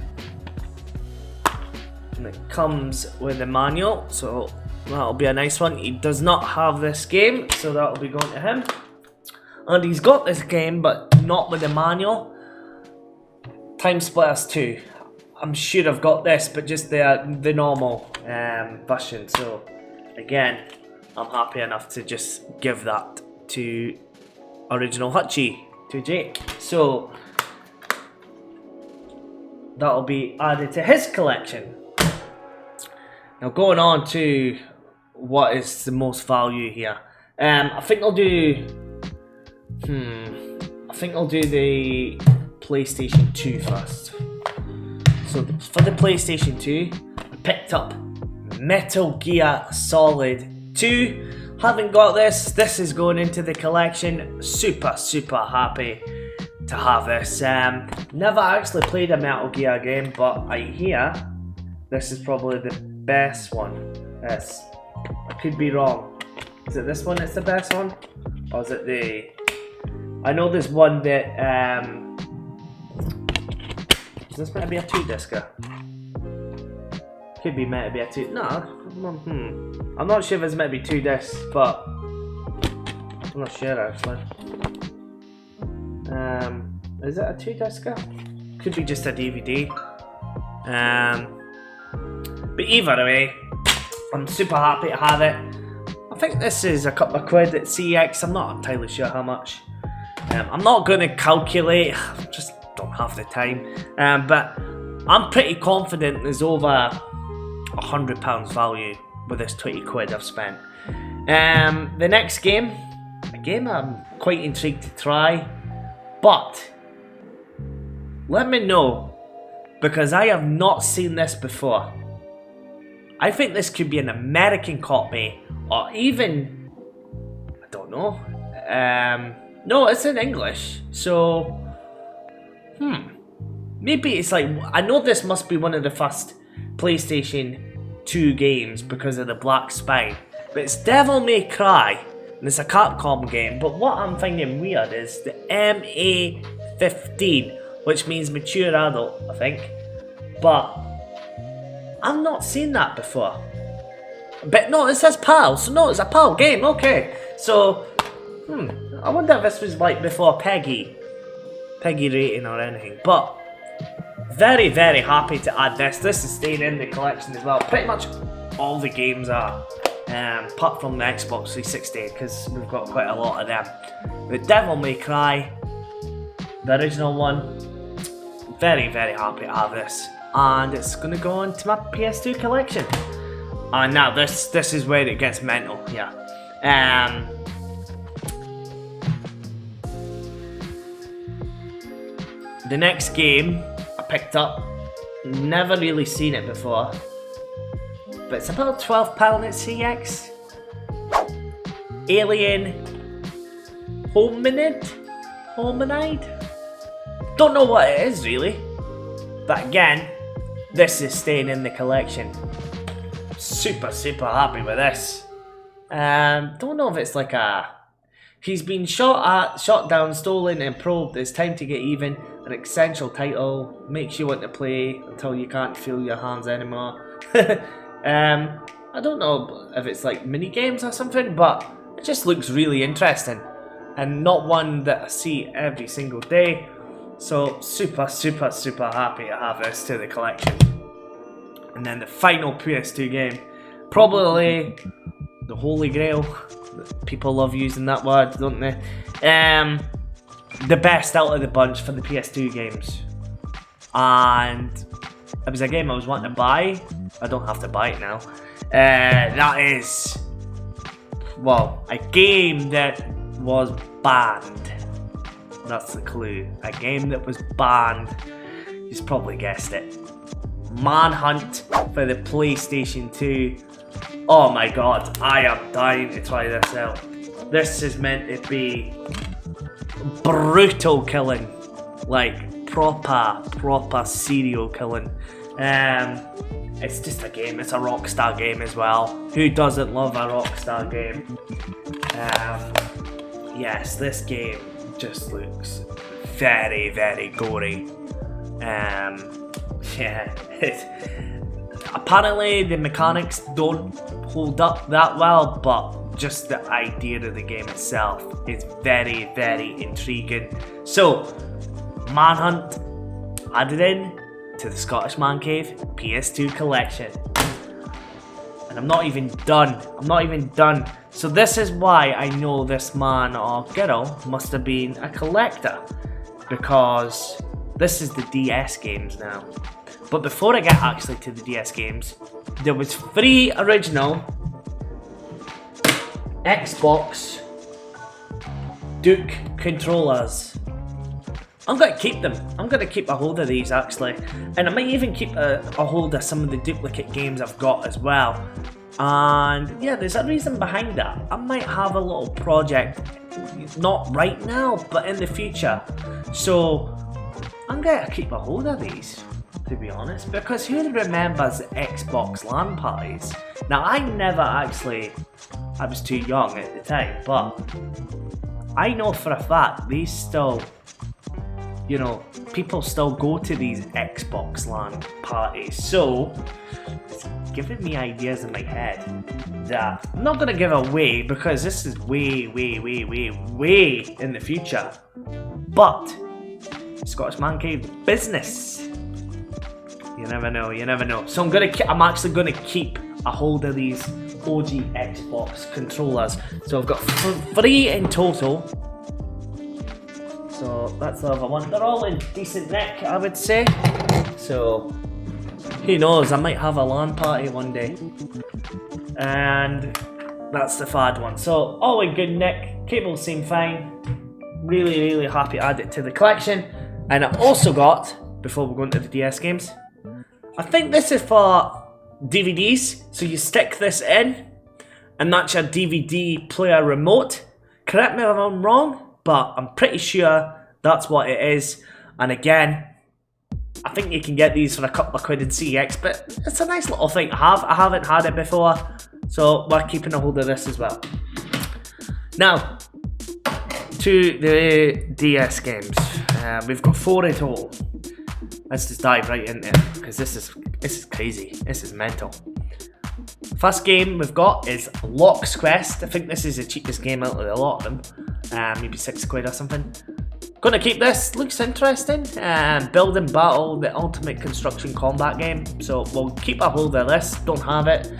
[SPEAKER 1] and it comes with a manual, so that'll be a nice one. He does not have this game, so that'll be going to him. And he's got this game, but not with the manual. Time Splitters 2. I'm sure I've got this, but just the normal version. So again, I'm happy enough to just give that to original Hutchie, to Jake. So that'll be added to his collection. Now going on to what is the most value here. I think I'll do the PlayStation 2 first. So for the PlayStation 2, I picked up Metal Gear Solid 2. Haven't got this. This is going into the collection. Super happy to have this. Never actually played a Metal Gear game, but I hear this is probably the best one. Yes, I could be wrong. Is it this one that's the best one? Or is it the... I know there's one that... Is this meant to be a 2-discer? Could be meant to be a 2... No, I'm not sure if it's meant to be 2 discs, but... I'm not sure actually. Is it a 2-discer? Could be just a DVD. But either way, I'm super happy to have it. I think this is a couple of quid at CX. I'm not entirely sure how much. I'm not going to calculate. I just don't have the time. But I'm pretty confident there's over £100 value with this 20 quid I've spent. The next game, game I'm quite intrigued to try. But let me know, because I have not seen this before. I think this could be an American copy, or even, I don't know. No, it's in English, so maybe it's like, I know this must be one of the first PlayStation 2 games because of the black spine, but it's Devil May Cry, and it's a Capcom game. But what I'm finding weird is the MA15, which means mature adult, I think, but I've not seen that before. But no, it says PAL, so no, it's a PAL game, okay. So, I wonder if this was like before Peggy rating or anything. But, very, very happy to add this. This is staying in the collection as well. Pretty much all the games are, apart from the Xbox 360, because we've got quite a lot of them. But Devil May Cry, the original one, very, very happy to have this. And it's gonna go into my PS2 collection. And now this is where it gets mental. Yeah. The next game I picked up, never really seen it before, but it's about £12 at CX. Alien Hominid? Don't know what it is really, but again, this is staying in the collection. Super, super happy with this. Don't know if it's like a... He's been shot down, stolen and probed. It's time to get even. An essential title. Makes you want to play until you can't feel your hands anymore. I don't know if it's like mini games or something, but it just looks really interesting. And not one that I see every single day. So super, super, super happy to have this to the collection. And then the final PS2 game, probably the Holy Grail. People love using that word, don't they? The best out of the bunch for the PS2 games. And it was a game I was wanting to buy. I don't have to buy it now. That is, well, a game that was banned. That's the clue. A game that was banned. You've probably guessed it. Manhunt for the PlayStation 2. Oh my god, I am dying to try this out. This is meant to be brutal killing. Like proper serial killing. It's just a game, it's a Rockstar game as well. Who doesn't love a Rockstar game? Yes, this game just looks very, very gory. Yeah, apparently the mechanics don't hold up that well, but just the idea of the game itself is very, very intriguing. So, Manhunt added in to the Scottish Mancave PS2 collection. And I'm not even done. So this is why I know this man or girl must have been a collector, because this is the DS games now. But before I get actually to the DS games, there was 3 original Xbox Duke controllers. I'm going to keep them. I'm going to keep a hold of these actually. And I might even keep a hold of some of the duplicate games I've got as well. And yeah, there's a reason behind that. I might have a little project, not right now, but in the future. So I'm going to keep a hold of these, to be honest, because who remembers Xbox LAN parties? Now, I was too young at the time, but I know for a fact these still, you know, people still go to these Xbox LAN parties. So it's giving me ideas in my head that I'm not going to give away, because this is way in the future. But Scottish Mancave business. You never know. So I'm actually gonna keep a hold of these OG Xbox controllers. So I've got 3 in total. So that's the other one. They're all in decent nick, I would say. So who knows? I might have a LAN party one day. And That's the fad one. So all in good nick, cables seem fine. Really happy to add it to the collection. And I also got, before we go into the DS games, I think this is for DVDs. So you stick this in, and that's your DVD player remote. Correct me if I'm wrong, but I'm pretty sure that's what it is. And again, I think you can get these for a couple of quid in CX, but it's a nice little thing to have. I haven't had it before, so we're keeping a hold of this as well. Now, to the DS games. We've got 4 in total. Let's just dive right into it, because this is crazy. This is mental. First game we've got is Lock's Quest. I think this is the cheapest game out of a lot of them. Maybe 6 quid or something. Gonna keep this, looks interesting. Build and Battle, the ultimate construction combat game. So we'll keep a hold of this, don't have it.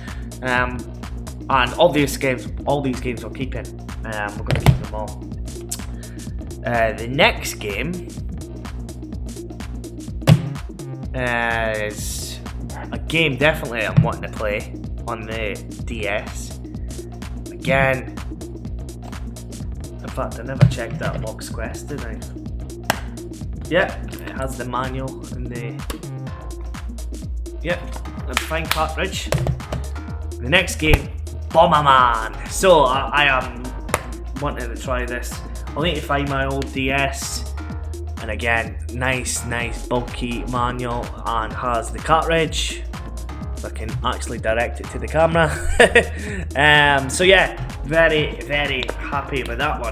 [SPEAKER 1] And all these games we're keeping. We're gonna keep them all. The next game is a game definitely I'm wanting to play on the DS. Again, in fact I never checked that Lock's Quest, did I? Yeah, it has the manual and the fine cartridge. The next game, Bomberman. So I am wanting to try this. I'll need to find my old DS, and again, nice bulky manual, and has the cartridge, so I can actually direct it to the camera. So yeah, very happy with that one.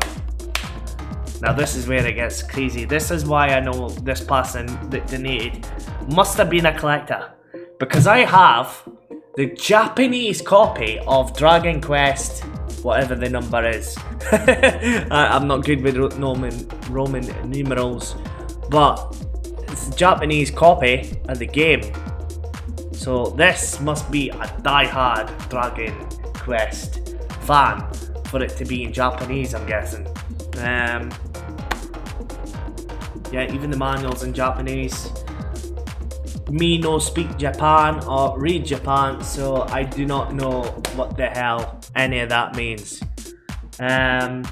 [SPEAKER 1] Now this is where it gets crazy. This is why I know this person that donated must have been a collector, because I have the Japanese copy of Dragon Quest, whatever the number is. I'm not good with Roman numerals, but it's the Japanese copy of the game. So this must be a die-hard Dragon Quest fan for it to be in Japanese, I'm guessing. Yeah, even the manual's in Japanese. Me no speak Japan or read Japan, so I do not know what the hell any of that means. I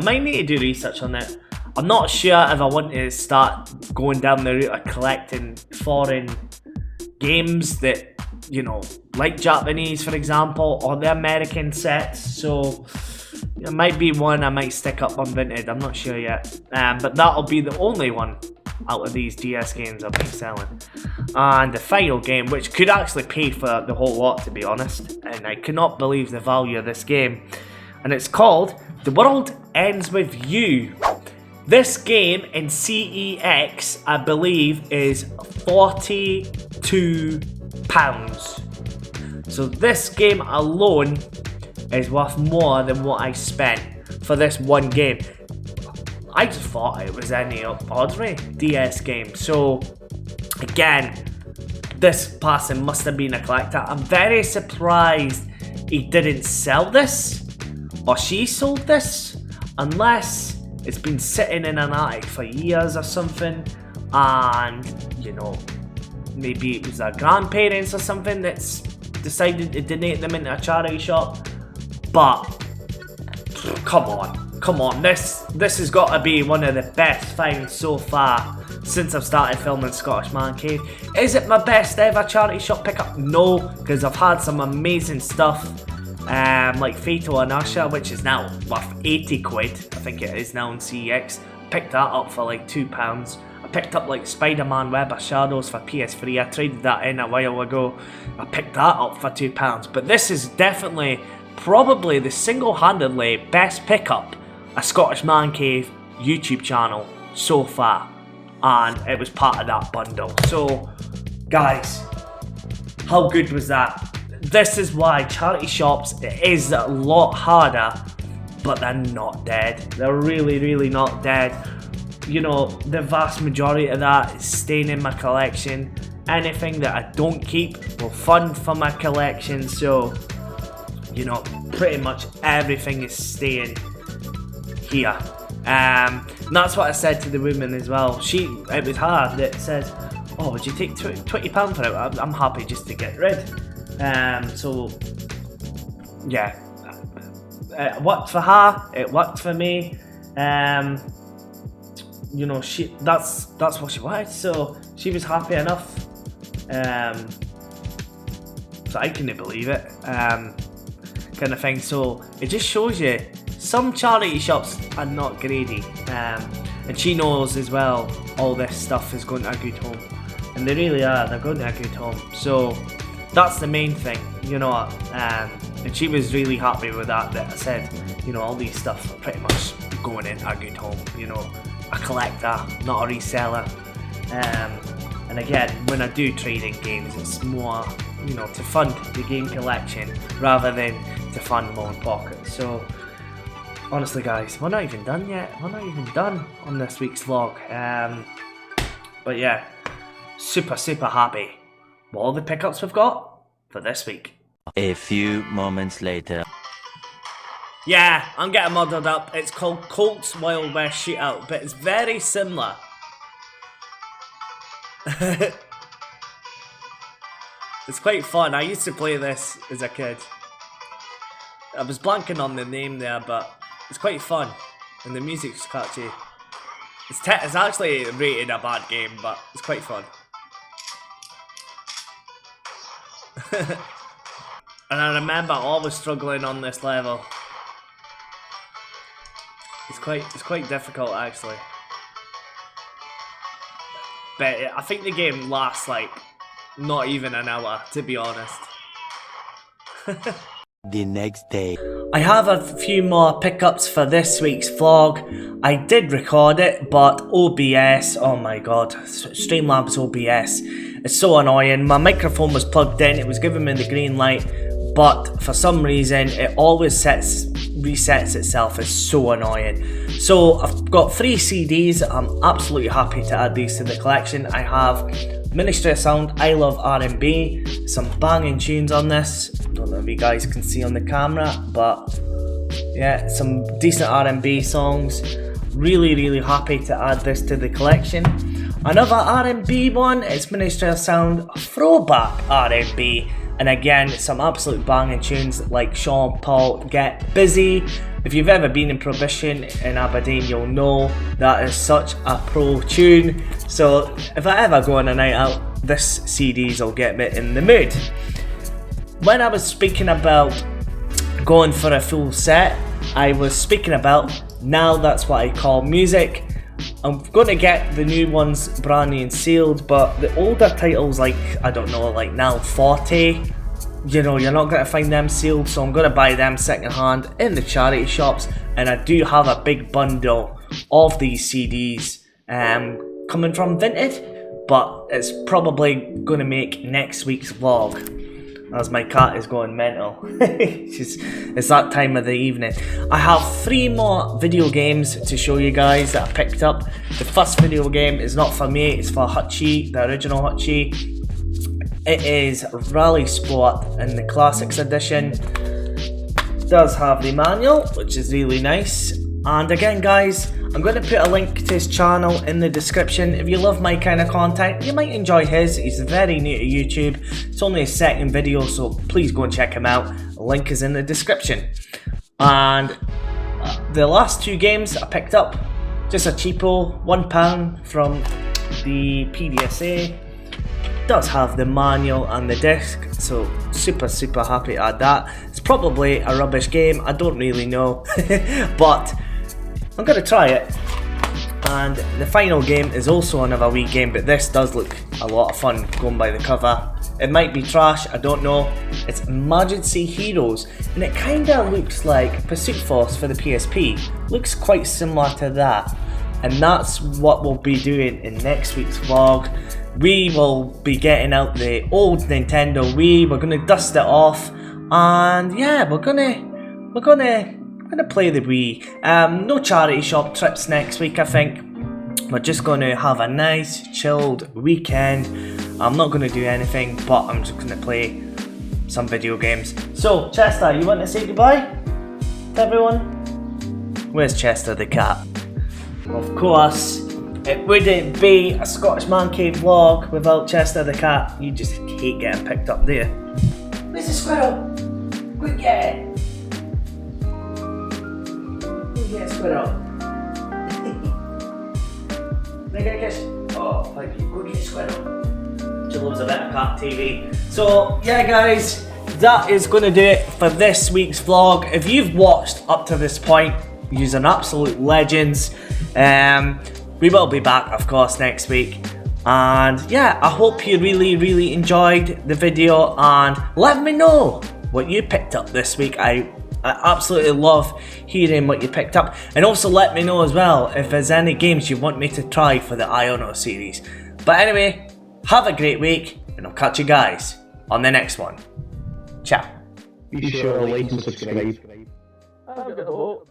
[SPEAKER 1] might need to do research on it. I'm not sure if I want to start going down the route of collecting foreign games that, you know, like Japanese for example, or the American sets, so it might be one I might stick up on Vinted, I'm not sure yet. But that'll be the only one out of these DS games I've been selling. And the final game, which could actually pay for the whole lot to be honest, and I cannot believe the value of this game, and it's called The World Ends With You. This game in CEX I believe is £42. So this game alone is worth more than what I spent for this one game. I just thought it was any ordinary DS game. So again, this person must have been a collector. I'm very surprised he didn't sell this, or she sold this, unless it's been sitting in an attic for years or something, and you know, maybe it was their grandparents or something that's decided to donate them into a charity shop. But come on, this has got to be one of the best finds so far since I've started filming Scottish Mancave. Is it my best ever charity shop pickup? No, because I've had some amazing stuff, like Fatal Inertia, which is now worth 80 quid, I think it is now in CEX. Picked that up for like £2. I picked up like Spider-Man Web of Shadows for PS3, I traded that in a while ago. I picked that up for £2, but this is definitely, probably the single-handedly best pickup a Scottish Mancave YouTube channel so far, and it was part of that bundle. So guys, how good was that? This is why charity shops, it is a lot harder, but they're not dead. They're really not dead. You know, the vast majority of that is staying in my collection. Anything that I don't keep will fund for my collection, so you know, pretty much everything is staying here. And that's what I said to the woman as well. It was her that said, oh, would you take £20 for it? I'm happy just to get rid. So yeah, it worked for her, it worked for me. You know, that's what she wanted, so she was happy enough. So I couldn't believe it, kind of thing. So it just shows you some charity shops are not greedy, and she knows as well all this stuff is going to a good home, and they really are. They're going to a good home. So that's the main thing, you know. And she was really happy with that. That I said, you know, all these stuff are pretty much going in a good home. You know, a collector, not a reseller. And again, when I do trading games, it's more, you know, to fund the game collection rather than to fund my own pocket. So honestly guys, we're not even done yet. We're not even done on this week's vlog. But yeah, super happy with all the pickups we've got for this week.
[SPEAKER 2] A few moments later.
[SPEAKER 1] Yeah, I'm getting muddled up. It's called Colts Wild West Shootout, but it's very similar. It's quite fun. I used to play this as a kid. I was blanking on the name there, but it's quite fun, and the music's catchy. It's actually rated a bad game, but it's quite fun. And I remember always struggling on this level. It's quite difficult actually. But I think the game lasts like not even an hour, to be honest.
[SPEAKER 2] The next day.
[SPEAKER 1] I have a few more pickups for this week's vlog. I did record it, but OBS, oh my god, Streamlabs OBS is so annoying. My microphone was plugged in, it was giving me the green light, but for some reason it always resets itself. It's so annoying. So I've got 3 CDs. I'm absolutely happy to add these to the collection. I have Ministry of Sound, I Love R&B, some banging tunes on this. Don't know if you guys can see on the camera, but yeah, some decent R&B songs. Really happy to add this to the collection. Another R&B one is Ministry of Sound Throwback R&B, and again some absolute banging tunes like Sean Paul, Get Busy. If you've ever been in Prohibition in Aberdeen, you'll know that is such a pro tune. So if I ever go on a night out, this CDs will get me in the mood. When I was speaking about going for a full set, I was speaking about Now That's What I Call Music. I'm going to get the new ones brand new and sealed, but the older titles like, I don't know, like Now 40, you know, you're not going to find them sealed, so I'm going to buy them second hand in the charity shops. And I do have a big bundle of these CDs coming from Vinted, but it's probably going to make next week's vlog, as my cat is going mental. It's that time of the evening. I have 3 more video games to show you guys that I picked up. The first video game is not for me, it's for Hutchie, the original Hutchie. It is Rally Sport in the Classics edition. It does have the manual, which is really nice. And again guys, I'm going to put a link to his channel in the description. If you love my kind of content, you might enjoy his. He's very new to YouTube. It's only his second video, so please go and check him out. The link is in the description. And the last 2 games I picked up, just a cheapo, £1 from the PDSA. It does have the manual and the disc, so super happy to add that. It's probably a rubbish game, I don't really know, but I'm going to try it. And the final game is also another Wii game, but this does look a lot of fun going by the cover. It might be trash, I don't know. It's Emergency Heroes, and it kinda looks like Pursuit Force for the PSP. Looks quite similar to that. And that's what we'll be doing in next week's vlog. We will be getting out the old Nintendo Wii, we're gonna dust it off, and yeah, we're gonna play the Wii. No charity shop trips next week, I think. We're just going to have a nice chilled weekend. I'm not going to do anything, but I'm just going to play some video games. So Chester, you want to say goodbye to everyone? Where's Chester the cat? Of course, it wouldn't be a Scottish Mancave vlog without Chester the cat. You just hate getting picked up there. Where's the squirrel? Quick, get it. and get a squirrel. Can I get a kiss? Oh, thank you. Go get a squirrel. She loves a bit of cat TV. So, yeah guys, that is going to do it for this week's vlog. If you've watched up to this point, you're an absolute legends. We will be back, of course, next week. And yeah, I hope you really enjoyed the video, and let me know what you picked up this week. I absolutely love hearing what you picked up, and also let me know as well if there's any games you want me to try for the Iono series. But anyway, have a great week, and I'll catch you guys on the next one. Ciao.
[SPEAKER 3] Be sure to like and subscribe.
[SPEAKER 4] I've got the vote.